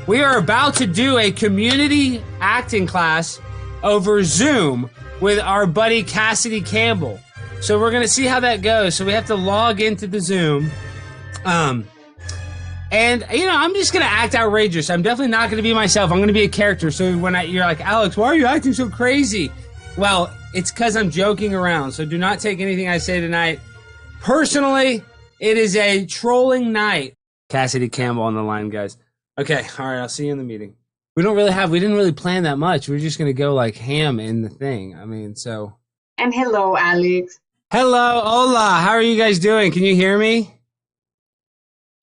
We are about to do a community acting class over Zoom with our buddy Cassady Campbell. So we're going to see how that goes. So we have to log into the Zoom. And, you know, I'm just going to act outrageous. I'm definitely not going to be myself. I'm going to be a character. So when you're like, Alex, why are you acting so crazy? Well, it's because I'm joking around. So do not take anything I say tonight personally. It is a trolling night. Cassady Campbell on the line, guys. Okay, all right, I'll see you in the meeting. We didn't really plan that much. We're just going to go like ham in the thing. I mean, so. And hello, Alex. Hello, hola. How are you guys doing? Can you hear me?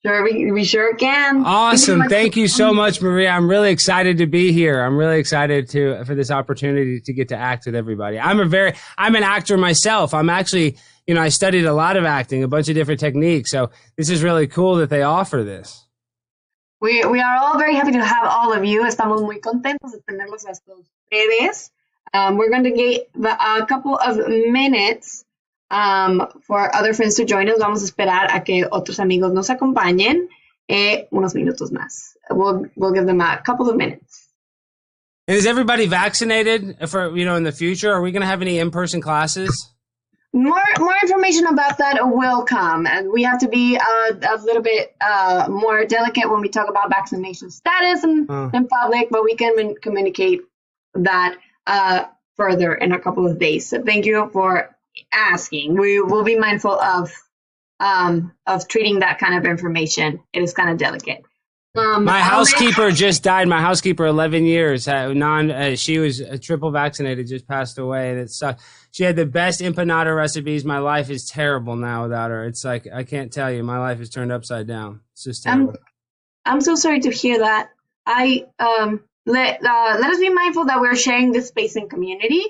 Sure, we sure can. Awesome. Thank you so much, Maria. I'm really excited to be here. I'm really excited for this opportunity to get to act with everybody. I'm an actor myself. I'm actually, you know, I studied a lot of acting, a bunch of different techniques. So this is really cool that they offer this. We are all very happy to have all of you. Estamos muy contentos de tenerlos a ustedes. We're going to get a couple of minutes for other friends to join us. Vamos a esperar a que otros amigos nos acompañen. Unos minutos más. We'll give them a couple of minutes. And is everybody vaccinated for, you know, in the future? Are we going to have any in-person classes? More information about that will come, and we have to be a little bit more delicate when we talk about vaccination status in public, but we can communicate that further in a couple of days. So thank you for asking. We will be mindful of treating that kind of information. It is kind of delicate. My housekeeper just died. My housekeeper, 11 years, she was triple vaccinated, just passed away. And it sucked. She had the best empanada recipes. My life is terrible now without her. It's like, I can't tell you. My life is turned upside down. It's just terrible. I'm so sorry to hear that. Let us be mindful that we're sharing this space and community.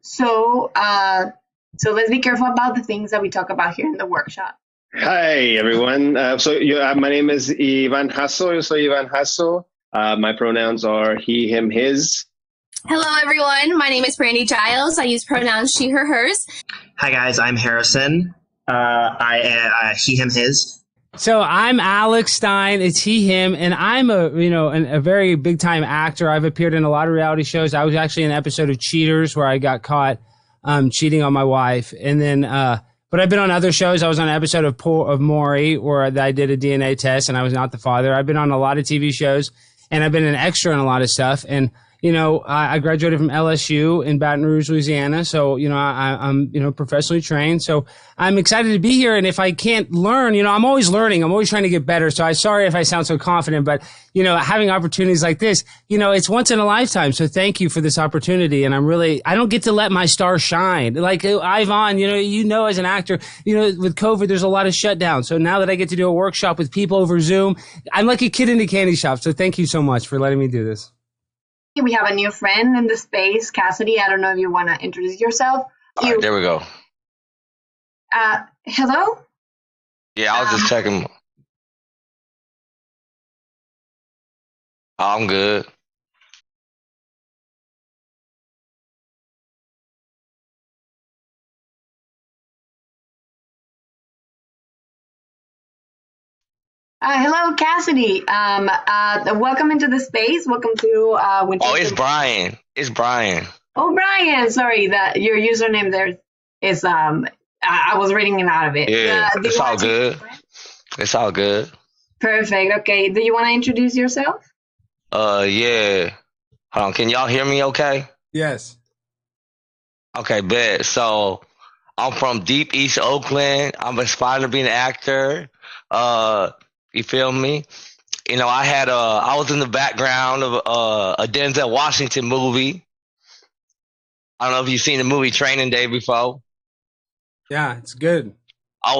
So let's be careful about the things that we talk about here in the workshop. Hi, everyone. My name is Ivan Hasso. Yo soy Ivan Hasso. My pronouns are he, him, his. Hello, everyone. My name is Brandy Giles. I use pronouns she, her, hers. Hi, guys. I'm Harrison. I am he, him, his. So I'm Alex Stein. It's he, him, and I'm a very big time actor. I've appeared in a lot of reality shows. I was actually in an episode of Cheaters where I got caught cheating on my wife, and then but I've been on other shows. I was on an episode of Maury where I did a DNA test and I was not the father. I've been on a lot of TV shows, and I've been an extra in a lot of stuff. And you know, I graduated from LSU in Baton Rouge, Louisiana. So, you know, I'm, you know, professionally trained. So I'm excited to be here. And if I can't learn, you know, I'm always learning. I'm always trying to get better. So I'm sorry if I sound so confident, but, you know, having opportunities like this, you know, it's once in a lifetime. So thank you for this opportunity. And I don't get to let my star shine. Like Ivan, you know, as an actor, you know, with COVID, there's a lot of shutdown. So now that I get to do a workshop with people over Zoom, I'm like a kid in a candy shop. So thank you so much for letting me do this. We have a new friend in the space, Cassady. I don't know if you want to introduce yourself. All right, there we go. Hello? Yeah, I was just checking. I'm good. Hello, Cassady. Welcome into the space. Welcome to Winter. Oh, it's Brian. It's Brian. Oh, Brian. Sorry, that your username there is I was reading it out of it. Yeah, it's all good. It's all good. Perfect. Okay. Do you want to introduce yourself? Yeah. Hold on. Can y'all hear me okay? Yes. Okay, bet. So I'm from deep East Oakland. I'm aspiring to be an actor. You feel me? You know, I was in the background of a Denzel Washington movie. I don't know if you've seen the movie Training Day before. Yeah, it's good. A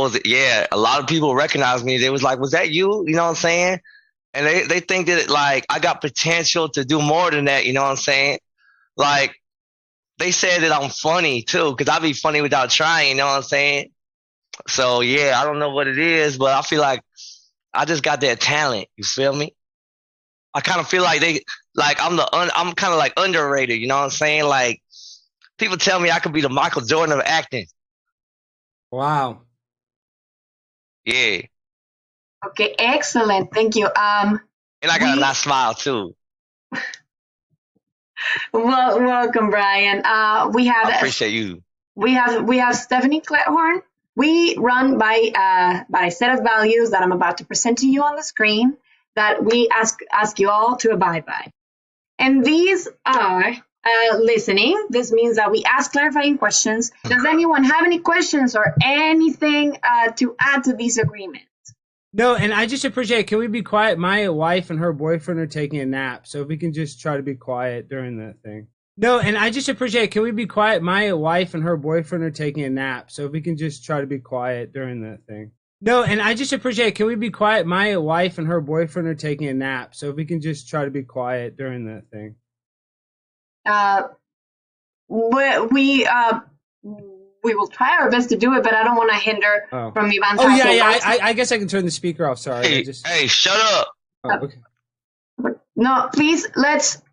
lot of people recognize me. They was like, was that you? You know what I'm saying? And they think that, like, I got potential to do more than that, you know what I'm saying? Like, they said that I'm funny, too, because I be funny without trying, you know what I'm saying? So, yeah, I don't know what it is, but I feel like I just got that talent. You feel me? I kind of feel like I'm kind of like underrated. You know what I'm saying? Like, people tell me I could be the Michael Jordan of acting. Wow. Yeah. Okay, excellent. Thank you. And I gotta not smile too. Well, welcome, Brian. We have. I appreciate you. We have Stephanie Clethorn. We run by a set of values that I'm about to present to you on the screen that we ask you all to abide by. And these are listening. This means that we ask clarifying questions. Does anyone have any questions or anything to add to these agreements? No, and I just appreciate, can we be quiet? My wife and her boyfriend are taking a nap, so if we can just try to be quiet during that thing. No, and I just appreciate, can we be quiet? My wife and her boyfriend are taking a nap, so if we can just try to be quiet during that thing. No, and I just appreciate, can we be quiet? My wife and her boyfriend are taking a nap, so if we can just try to be quiet during that thing. We will try our best to do it, but I don't want to hinder from Ivan's. Oh, yeah. I guess I can turn the speaker off. Sorry. Hey, shut up. Oh, okay. No, please,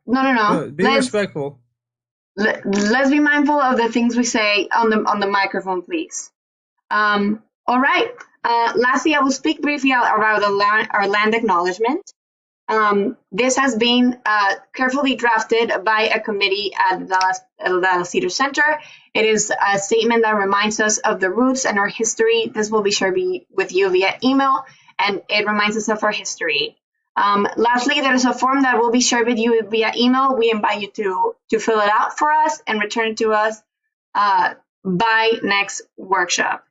no. Be respectful. Let's be mindful of the things we say on the microphone, please. All right. Lastly, I will speak briefly about our land acknowledgement. This has been carefully drafted by a committee at the Dallas Cedar Center. It is a statement that reminds us of the roots and our history. This will be shared with you via email, and it reminds us of our history. Lastly, there is a form that will be shared with you via email. We invite you to fill it out for us and return it to us by next workshop.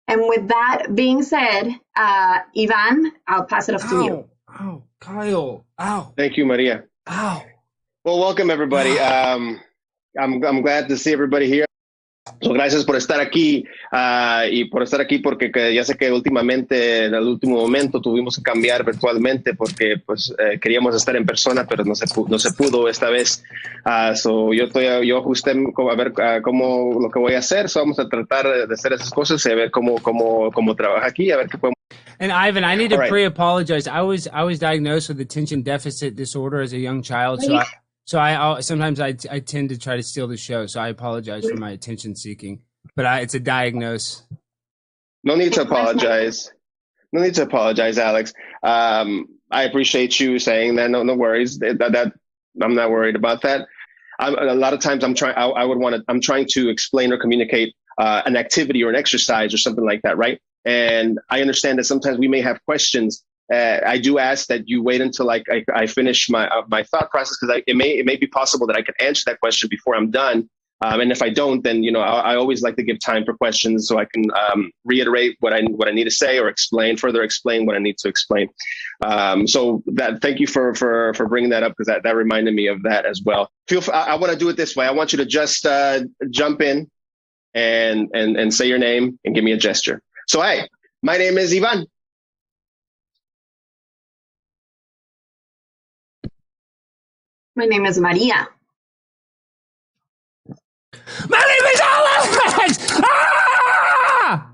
And with that being said, Ivan, I'll pass it off to you. Ow, Kyle. Ow. Thank you, Maria. Ow. Well, welcome, everybody. I'm glad to see everybody here. So, gracias por estar aquí y por estar aquí porque ya sé que últimamente, en el último momento, tuvimos que cambiar virtualmente porque pues queríamos estar en persona, pero no se pudo esta vez. Yo ajusté a ver cómo lo que voy a hacer. So, vamos a tratar de hacer esas cosas y a ver cómo trabaja aquí, a ver qué podemos. And Ivan, I need to pre-apologize. I was diagnosed with attention deficit disorder as a young child, so I sometimes I tend to try to steal the show. So I apologize for my attention seeking, but it's a diagnosis. No need to apologize. No need to apologize, Alex. I appreciate you saying that. No worries. That I'm not worried about that. A lot of times I'm trying to explain or communicate an activity or an exercise or something like that, right? And I understand that sometimes we may have questions. I do ask that you wait until I finish my thought process, because it may be possible that I can answer that question before I'm done. And if I don't, then I always like to give time for questions so I can reiterate what I need to say or further explain what I need to explain. So thank you for bringing that up, because that reminded me of that as well. I want to do it this way. I want you to just jump in and say your name and give me a gesture. So, hey, my name is Ivan. My name is Maria. My name is Alex! Ah!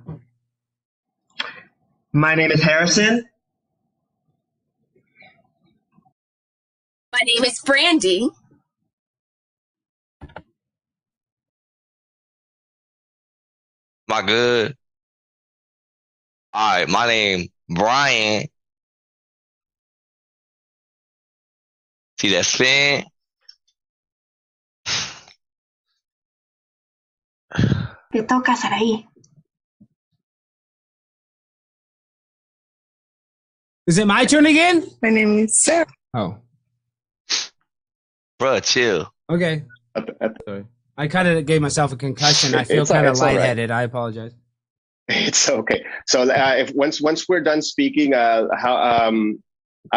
My name is Harrison. My name is Brandy. My good. All right, my name Brian. See that spin? Te toca, Saraí. Is it my turn again? My name is Sarah. Oh. Bruh, chill. Okay. Sorry. I kind of gave myself a concussion. I feel kind of lightheaded. Right. I apologize. It's okay. So if once we're done speaking, I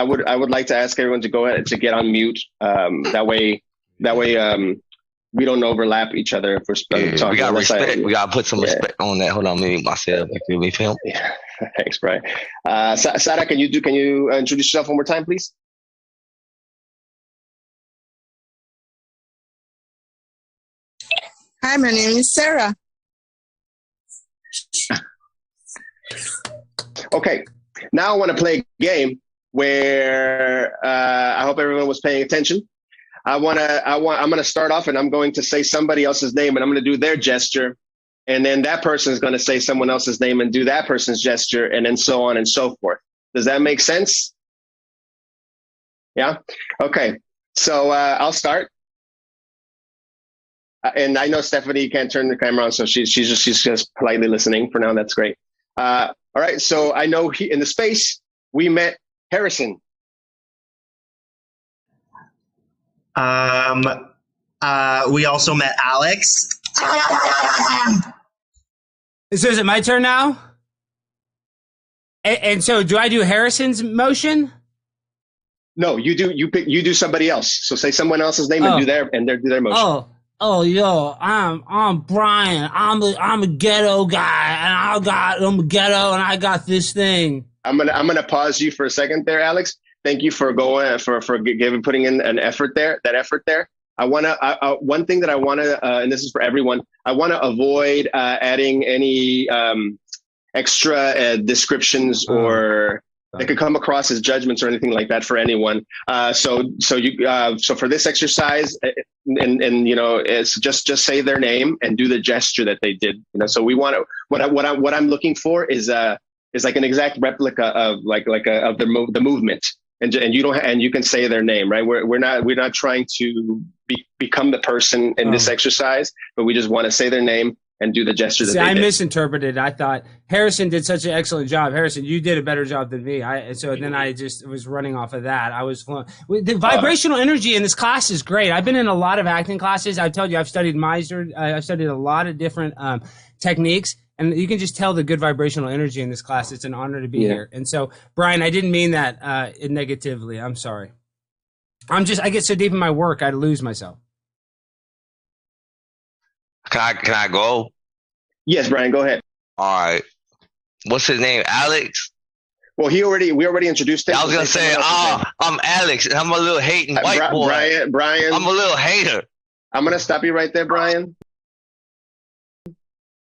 would like to ask everyone to go ahead to get on mute. That way we don't overlap each other if we're talking. We got respect. We got to put some respect on that. Hold on, maybe myself. Yeah. Thanks, Brian. Sarah, can you introduce yourself one more time, please? Hi, my name is Sarah. Okay, now I want to play a game where I hope everyone was paying attention. I'm gonna start off and I'm going to say somebody else's name and I'm gonna do their gesture, and then that person is gonna say someone else's name and do that person's gesture, and then so on and so forth. Does that make sense? Yeah. Okay. So I'll start. And I know Stephanie can't turn the camera on, so she's just politely listening for now. That's great. All right. So I know in the space we met Harrison. We also met Alex. So is it my turn now? And so do I do Harrison's motion? No, you do. You do somebody else. So say someone else's name and do their motion. Yo, I'm Brian. I'm a ghetto guy, and I'm a ghetto, and I got this thing. I'm gonna pause you for a second there, Alex. Thank you for putting in an effort there. I wanna one thing that I wanna and this is for everyone. I wanna avoid adding any extra descriptions or that could come across as judgments or anything like that for anyone. So for this exercise, and it's just say their name and do the gesture that they did. So we want to what I'm looking for is like an exact replica of the movement, and you can say their name, right? We're not trying to become the person in this exercise, but we just want to say their name and do the gesture that they did. Misinterpreted. I thought Harrison did such an excellent job. Harrison, you did a better job than me. Then I just was running off of that. I was flowing. The vibrational energy in this class is great. I've been in a lot of acting classes. I've told you I've studied Meisner. I've studied a lot of different techniques, and you can just tell the good vibrational energy in this class. It's an honor to be here. And so, Brian, I didn't mean that negatively. I'm sorry. I get so deep in my work, I lose myself. Can I go? Yes, Brian, go ahead. All right. What's his name? Alex? Well, we already introduced him. I was gonna say, I'm Alex, and I'm a little hating white boy. Brian, I'm a little hater. I'm gonna stop you right there, Brian,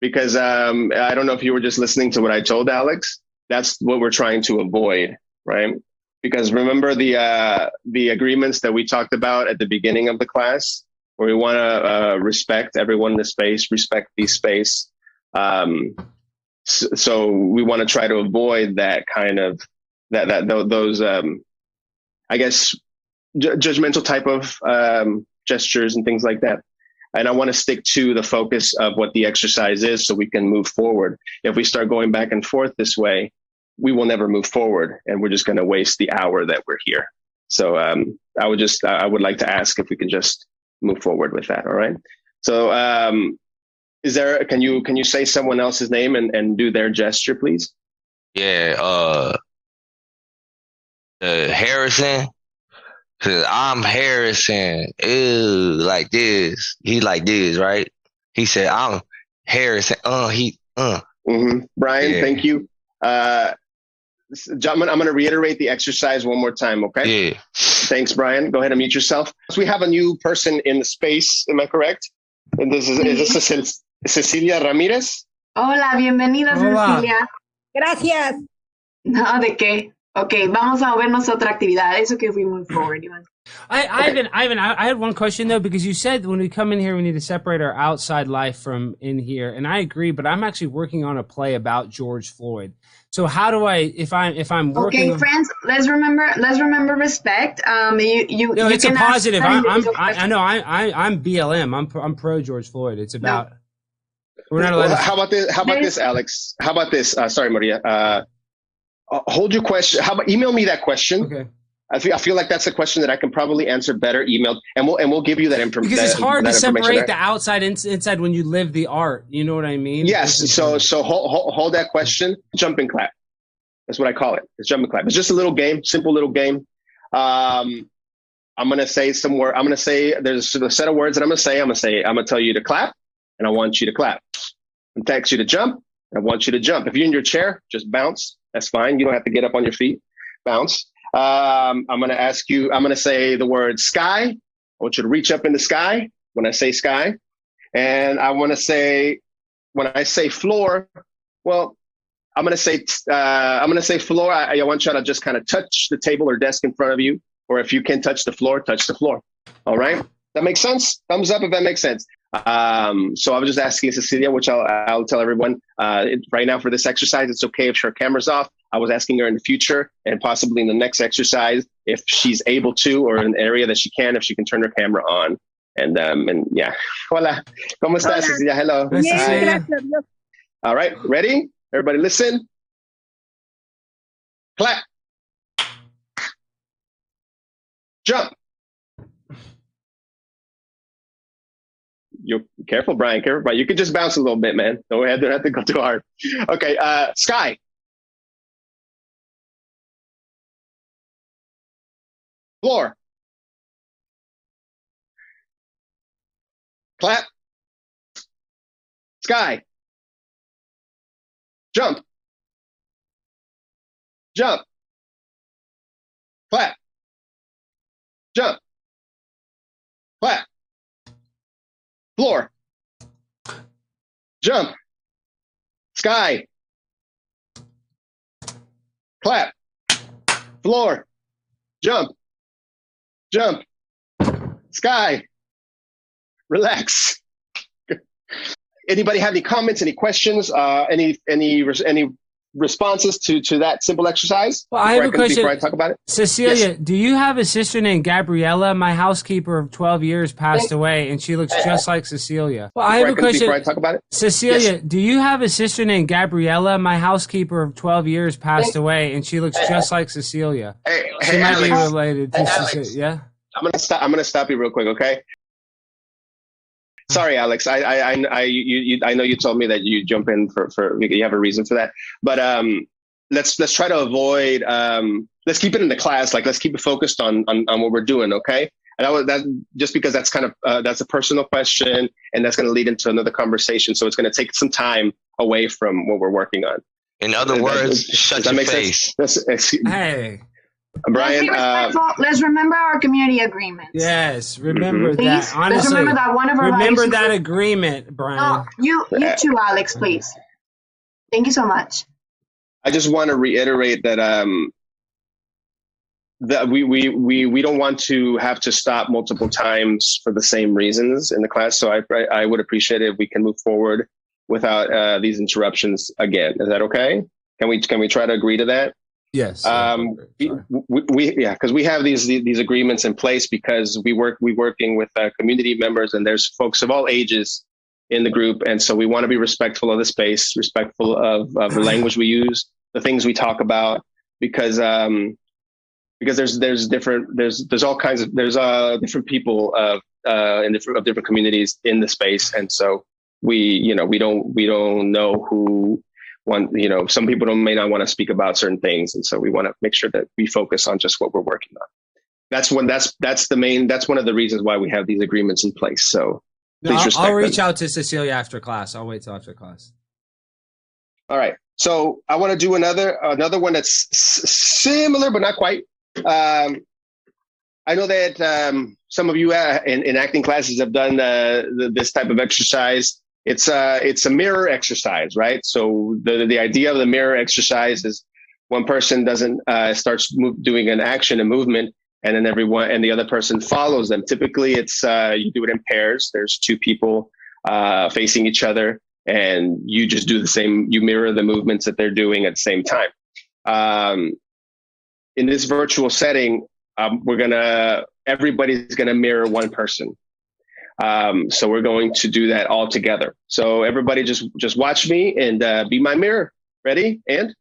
because I don't know if you were just listening to what I told Alex. That's what we're trying to avoid, right? Because remember the agreements that we talked about at the beginning of the class, where we want to respect everyone in the space, respect the space. So we want to try to avoid that kind of those I guess judgmental type of gestures and things like that. And I want to stick to the focus of what the exercise is, so we can move forward. If we start going back and forth this way, we will never move forward, and we're just going to waste the hour that we're here. So I would like to ask if we can just move forward with that. All right. So can you say someone else's name and do their gesture, please? Yeah. Harrison. Cause I'm Harrison. Ew, like this. He like this, right? He said, I'm Harrison. Mm-hmm. Brian, thank you. I'm going to reiterate the exercise one more time, okay? Yeah. Thanks, Brian. Go ahead and mute yourself. So we have a new person in the space. Am I correct? And is this Cecilia Ramirez? Hola, bienvenida, Cecilia. Gracias. No, ¿de qué? Okay, vamos a movernos a otra actividad. Eso que we move forward, Ivan. Ivan, I had one question though, because you said when we come in here, we need to separate our outside life from in here, and I agree. But I'm actually working on a play about George Floyd. So how do I, if I'm working? Okay, friends, let's remember respect. It's a positive. I know. I'm BLM. I'm pro George Floyd. It's about. We're not allowed. How about this, Alex? How about this? Sorry, Maria. Hold your question. How about email me that question? Okay. I feel like that's a question that I can probably answer better emailed, and we'll give you that information. Because it's hard to separate the outside and inside when you live the art. You know what I mean? Yes. So hold that question. Jump and clap. That's what I call it. It's jump and clap. It's just a little game, simple little game. I'm gonna say some word. I'm gonna say there's a set of words that I'm gonna tell you to clap, and I want you to clap. I'm text you to jump. I want you to jump. If you're in your chair, just bounce. That's fine. You don't have to get up on your feet. Bounce. I'm going to ask you, I'm going to say the word sky. I want you to reach up in the sky when I say sky. And I want to say, when I say floor, well, I'm going to say floor. I want you to just kind of touch the table or desk in front of you. Or if you can touch the floor, touch the floor. All right. That makes sense? Thumbs up if that makes sense. So I was just asking Cecilia, which I'll tell everyone right now for this exercise, it's okay if her camera's off. I was asking her in the future and possibly in the next exercise if she's able to, or in an area that she can, if she can turn her camera on. And yeah. Hola. ¿Cómo estás, Cecilia? Hello. Hi, Cecilia. All right. Ready? Everybody listen. Clap. Jump. You're careful, Brian. Careful, Brian. You can just bounce a little bit, man. Don't have to go too hard. Okay. Sky. Floor. Clap. Sky. Jump. Jump. Clap. Jump. Clap. Floor. Jump. Sky. Clap. Floor. Jump. Jump. Sky. Relax. Anybody have any comments, any questions, any responses to that simple exercise? Well, I have a question. Before I talk about it? Cecilia, Yes. do you have a sister named Gabriella? My housekeeper of 12 years passed away, and she looks just like Cecilia. Well, I have a question. Before I talk about it? Cecilia, Yes. do you have a sister named Gabriella? My housekeeper of 12 years passed away, and she looks just like Cecilia. She might be related to Cecilia. Yeah? I'm gonna stop you real quick, okay? Sorry, Alex. I know you told me that you jump in for you have a reason for that, but let's try to avoid. Let's keep it in the class. Like, let's keep it focused on what we're doing, okay? And that just because that's kind of that's a personal question, and that's going to lead into another conversation. So it's going to take some time away from what we're working on. In other words, shut your face. Hey. Brian, let's remember our community agreement. Yes, remember that. Please, Honestly, let's remember that one of our remember values that agreement, Brian. No, you too, Alex, please. Thank you so much. I just want to reiterate that that we don't want to have to stop multiple times for the same reasons in the class. So I would appreciate it if we can move forward without these interruptions again. Is that okay? Can we try to agree to that? Yes. Because we have these agreements in place because we're working with community members, and there's folks of all ages in the group, and so we want to be respectful of the space, respectful of the language we use, the things we talk about, because there's all kinds of different people of different communities in the space, and so we don't know who. Some people may not want to speak about certain things, and so we want to make sure that we focus on just what we're working on. That's one of the reasons why we have these agreements in place. So please respect I'll reach them. out to Cecilia after class. I'll wait till after class. All right. So I want to do another one that's similar but not quite. I know that some of you in acting classes have done this type of exercise. It's a mirror exercise, right? So the idea of the mirror exercise is one person starts doing an action, a movement, and then the other person follows them. Typically, it's you do it in pairs. There's two people facing each other, and you just do the same. You mirror the movements that they're doing at the same time. In this virtual setting, everybody's gonna mirror one person. So we're going to do that all together. So everybody just watch me and be my mirror. Ready? And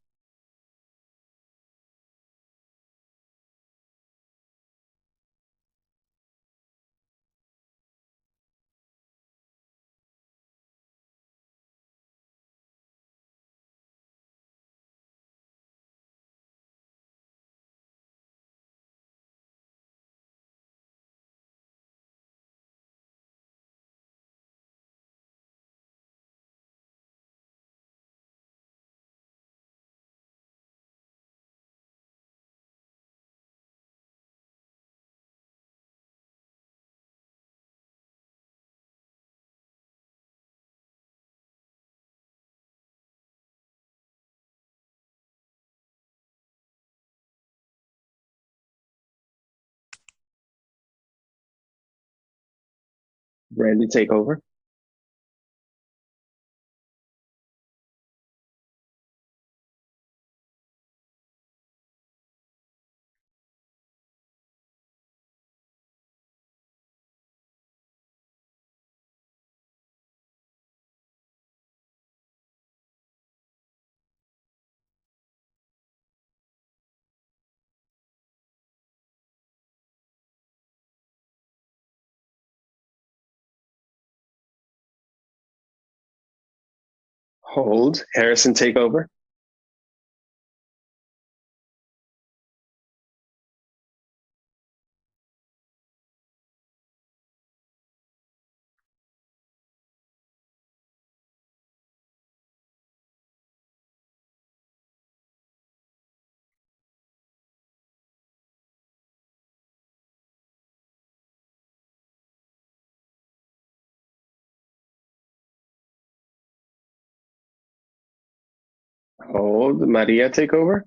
Brandy, take over. Hold. Harrison, take over. Hold. Maria, take over.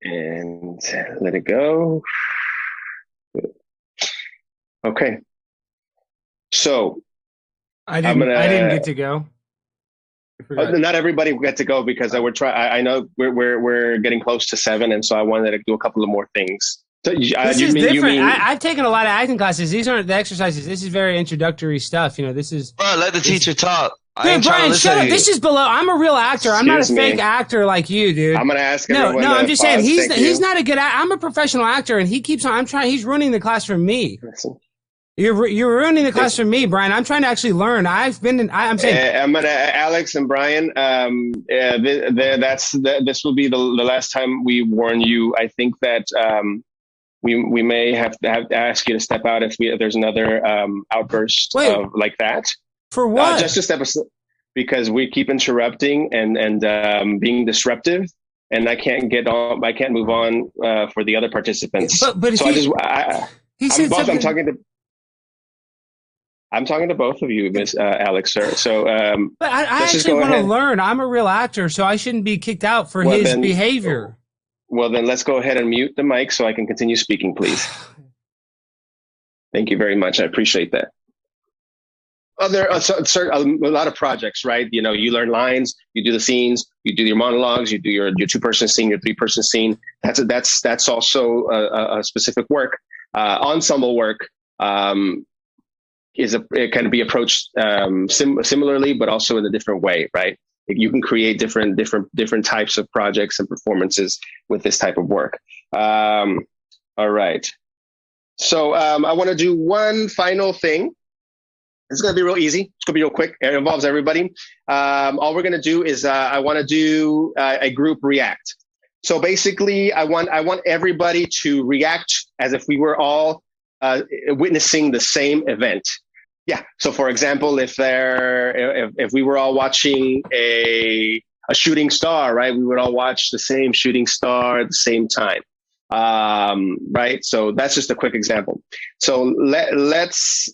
And let it go. Okay. So I didn't get to go. Not everybody will get to go because I know we're getting close to 7, and so I wanted to do a couple of more things. So, this is different. I've taken a lot of acting classes. These aren't the exercises. This is very introductory stuff. This is. Bro, let the teacher talk. Dude, Brian, shut up. This is below. I'm a real actor. I'm not a fake actor like you, dude. I'm gonna ask everyone. No, I'm just saying he's not a good actor. I'm a professional actor, and he keeps on. He's ruining the class for me. Listen. You're ruining the class for me, Brian. I'm trying to actually learn. I'm saying. I'm gonna Alex and Brian. This will be the last time we warn you. I think that we may have to ask you to step out if there's another outburst like that. For what? Just a step aside, because we keep interrupting and being disruptive, and I can't move on for the other participants. But so I'm talking to both of you, Miss Alex, sir. So, but I actually want to learn. I'm a real actor, so I shouldn't be kicked out for his behavior. Well, then let's go ahead and mute the mic so I can continue speaking, please. Thank you very much. I appreciate that. A lot of projects, right? You learn lines, you do the scenes, you do your monologues, you do your 2-person scene, your 3-person scene. That's also a specific work. Ensemble work it can be approached similarly, but also in a different way, right? You can create different types of projects and performances with this type of work. All right. So I want to do one final thing. It's going to be real easy. It's going to be real quick. It involves everybody. All we're going to do is I want to do a group react. So basically, I want everybody to react as if we were all witnessing the same event. Yeah. So for example, if we were all watching a shooting star, right? We would all watch the same shooting star at the same time. Right. So that's just a quick example. So let's.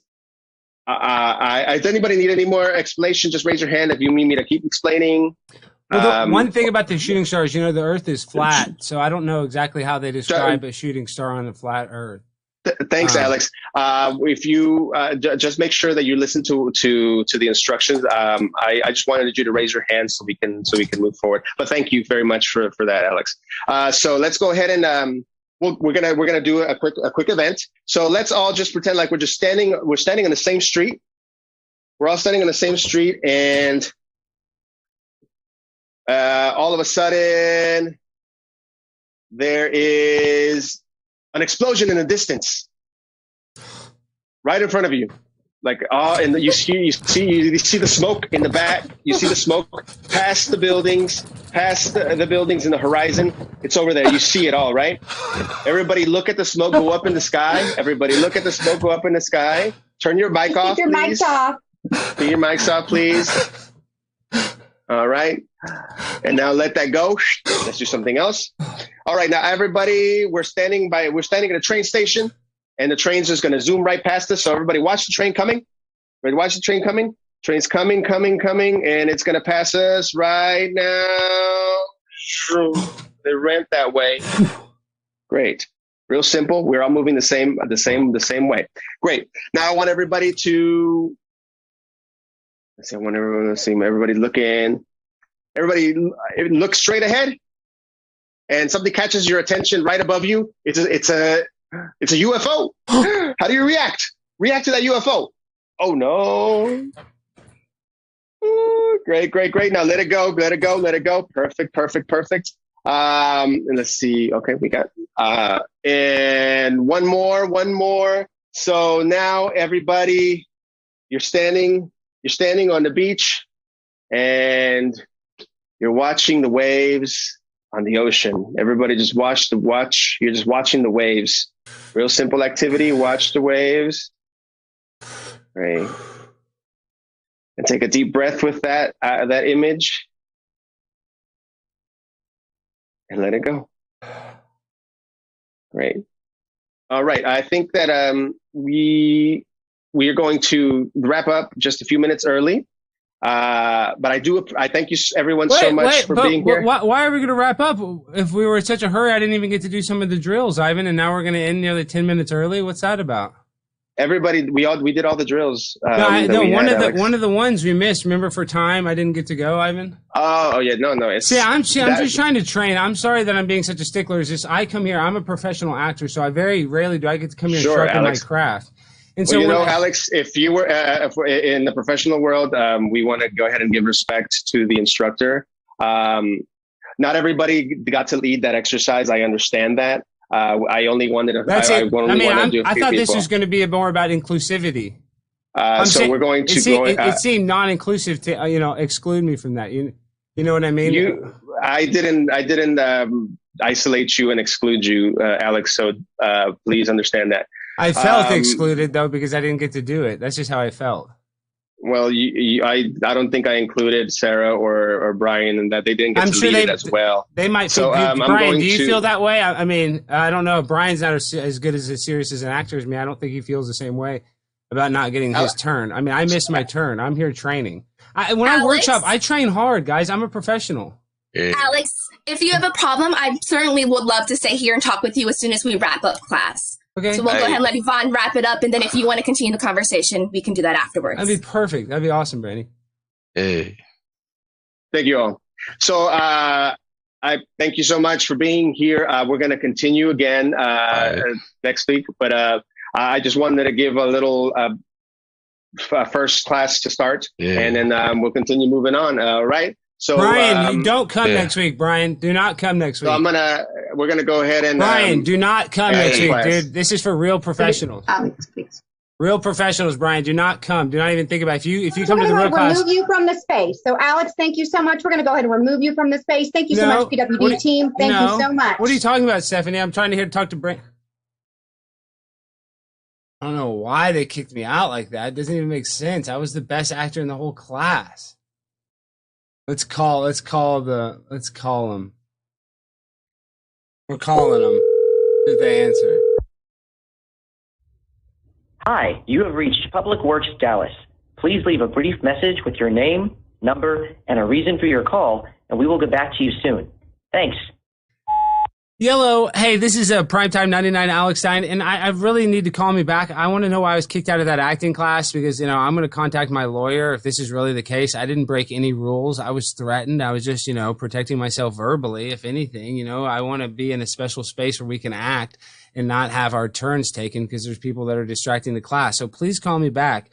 Does anybody need any more explanation? Just raise your hand if you need me to keep explaining. Well, one thing about the shooting stars, the Earth is flat, so I don't know exactly how they describe a shooting star on the flat Earth. Thanks, Alex. If you just make sure that you listen to the instructions. I just wanted you to raise your hand so we can move forward. But thank you very much for that, Alex. So let's go ahead and we're gonna do a quick event. So let's all just pretend like we're standing on the same street. We're all standing on the same street, and all of a sudden there is an explosion in the distance, right in front of you. And you see the smoke in the back. You see the smoke past the buildings in the horizon. It's over there. You see it all, right? Everybody look at the smoke go up in the sky. Everybody look at the smoke go up in the sky. Turn your mic off, please. Keep your mics off. Keep your mics off, please. All right. And now let that go. Let's do something else. All right. Now, everybody, we're standing at a train station. And the train's just going to zoom right past us. So everybody watch the train coming. Ready, watch the train coming. Train's coming. And it's going to pass us right now. They went that way. Great. Real simple. We're all moving the same way. Great. Now I want everybody to Let's see. I want everyone to see everybody looking. Everybody look straight ahead, and something catches your attention right above you. It's a UFO. How do you react? React to that UFO. Oh no. Ooh, great. Now let it go. Perfect. And let's see. Okay, we got and one more. So now everybody, you're standing on the beach and you're watching the waves on the ocean. Everybody just watch. You're just watching the waves. Real simple activity. Watch the waves. Right. And take a deep breath with that image. And let it go. Great. All right. I think that we are going to wrap up just a few minutes early. But I thank you everyone so much for being here. Why are we going to wrap up? If we were in such a hurry, I didn't even get to do some of the drills, Ivan, and now we're going to end nearly 10 minutes early. What's that about? Everybody, we did all the drills. One of the ones we missed. Remember, for time, I didn't get to go, Ivan. Oh yeah, no. I'm just trying to train. I'm sorry that I'm being such a stickler. It's just I come here. I'm a professional actor, so I very rarely do I get to come here and sharpen my craft. And so, Alex, if you were in the professional world, we want to go ahead and give respect to the instructor. Not everybody got to lead that exercise. I understand that. I only wanted to. I thought this was going to be more about inclusivity. We're going to go. It seemed non-inclusive to exclude me from that. You know what I mean? I didn't isolate you and exclude you, Alex. So please understand that. I felt excluded though because I didn't get to do it. That's just how I felt. Well, I don't think I included Sarah or Brian, and that they didn't get to lead it as well. They might. So, Brian, do you feel that way? I mean, I don't know. Brian's not as good as serious as an actor as me. I don't think he feels the same way about not getting his turn. I mean, I missed my turn. I'm here training. I workshop, I train hard, guys. I'm a professional. Alex, if you have a problem, I certainly would love to stay here and talk with you as soon as we wrap up class. Okay. So we'll go ahead and let Yvonne wrap it up, and then if you want to continue the conversation, we can do that afterwards. That'd be perfect. That'd be awesome, Brandy. Hey. Thank you all. So I thank you so much for being here. We're going to continue again next week, but I just wanted to give a little first class to start, and then we'll continue moving on. All right. So Brian, you don't come next week. Brian, do not come next week. So we're gonna go ahead and Brian, do not come next week, dude. This is for real professionals. Alex, please. Real professionals, Brian. Do not come. Do not even think about it. If you come to the real class, remove you from the space. So Alex, thank you so much. We're gonna go ahead and remove you from the space. Thank you so much, PWD team. Thank you so much. What are you talking about, Stephanie? I'm trying to talk to Brian. I don't know why they kicked me out like that. It doesn't even make sense. I was the best actor in the whole class. Let's call them. We're calling them. Did they answer? Hi, you have reached Public Works Dallas. Please leave a brief message with your name, number, and a reason for your call, and we will get back to you soon. Thanks. Yellow, hey, this is a Primetime 99 Alex Stein, and I really need to call me back. I want to know why I was kicked out of that acting class because, I'm going to contact my lawyer if this is really the case. I didn't break any rules. I was threatened. I was just, protecting myself verbally, if anything. I want to be in a special space where we can act and not have our turns taken because there's people that are distracting the class. So please call me back.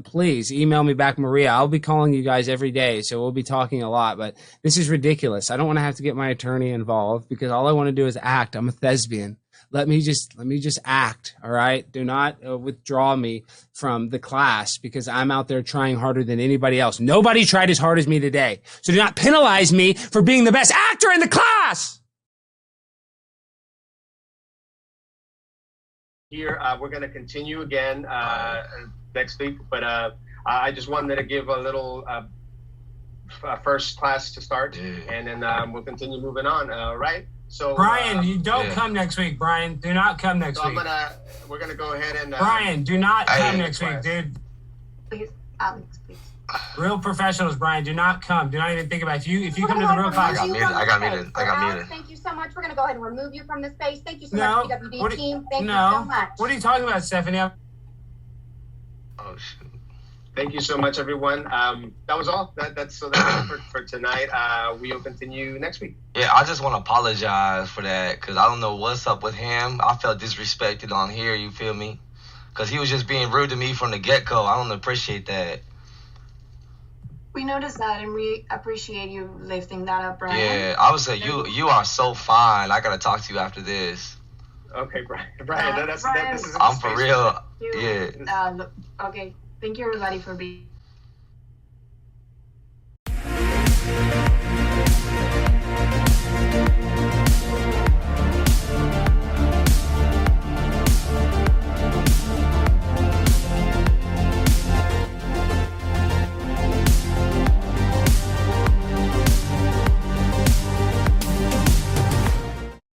Please email me back, Maria. I'll be calling you guys every day, so we'll be talking a lot, but this is ridiculous. I don't want to have to get my attorney involved because all I want to do is act. I'm a thespian. Let me just act. All right. Do not withdraw me from the class because I'm out there trying harder than anybody else. Nobody tried as hard as me today. So do not penalize me for being the best actor in the class. Here, we're going to continue again next week, but I just wanted to give a little first class to start, and then we'll continue moving on. All right. So Brian, you don't come next week. Brian, do not come next week. We're gonna go ahead and Brian, do not come next week, dude. Please, Alex, please. Real professionals, Brian, do not come. Do not even think about it. If you come to the real class. I got muted. Thank you so much. We're going to go ahead and remove you from the space. Thank you so much, PWD team. Thank you so much. What are you talking about, Stephanie? Oh, shoot. Thank you so much, everyone. That was all. That's it for tonight. We will continue next week. Yeah, I just want to apologize for that because I don't know what's up with him. I felt disrespected on here. You feel me? Because he was just being rude to me from the get-go. I don't appreciate that. We noticed that, and we appreciate you lifting that up, Brian. Yeah, I would say you are so fine. I gotta talk to you after this. Okay, Brian. Brian, this is I'm for real. Yeah. Okay. Thank you, everybody, for being